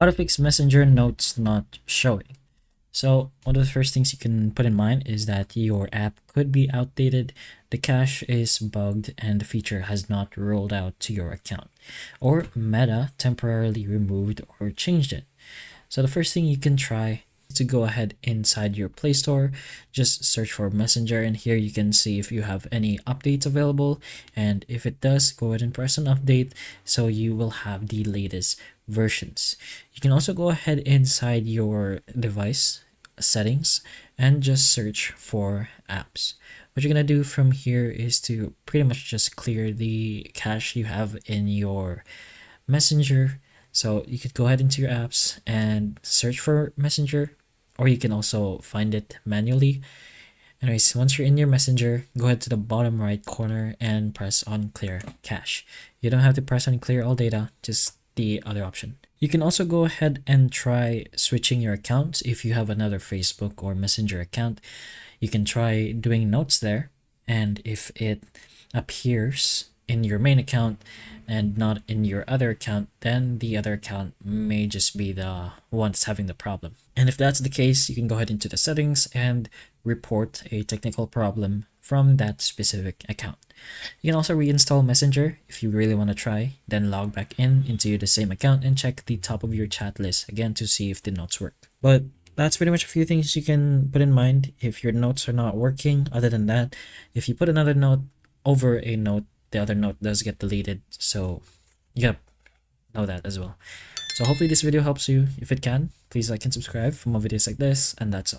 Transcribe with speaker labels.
Speaker 1: How to fix Messenger notes not showing. So one of the first things you can put in mind is that your app could be outdated, the cache is bugged, and the feature has not rolled out to your account, or Meta temporarily removed or changed it. So the first thing you can try is to go ahead inside your Play Store, just search for Messenger, and here you can see if you have any updates available, and if it does, go ahead and press an update so you will have the latest versions. You can also go ahead inside your device settings and just search for apps. What you're gonna do from here is to pretty much just clear the cache you have in your Messenger. So you could go ahead into your apps and search for Messenger, or you can also find it manually. Anyways, once you're in your Messenger, go ahead to the bottom right corner and press on clear cache. You don't have to press on clear all data, just the other option. You can also go ahead and try switching your accounts. If you have another Facebook or Messenger account, you can try doing notes there, and if it appears in your main account and not in your other account, then the other account may just be the one that's having the problem. And if that's the case, you can go ahead into the settings and report a technical problem from that specific account. You can also reinstall Messenger if you really want to try, then log back in into the same account and check the top of your chat list again to see if the notes work. But that's pretty much a few things you can put in mind if your notes are not working. Other than that, if you put another note over a note, the other note does get deleted. So you gotta know that as well. So hopefully this video helps you. If it can, please like and subscribe for more videos like this, and that's all.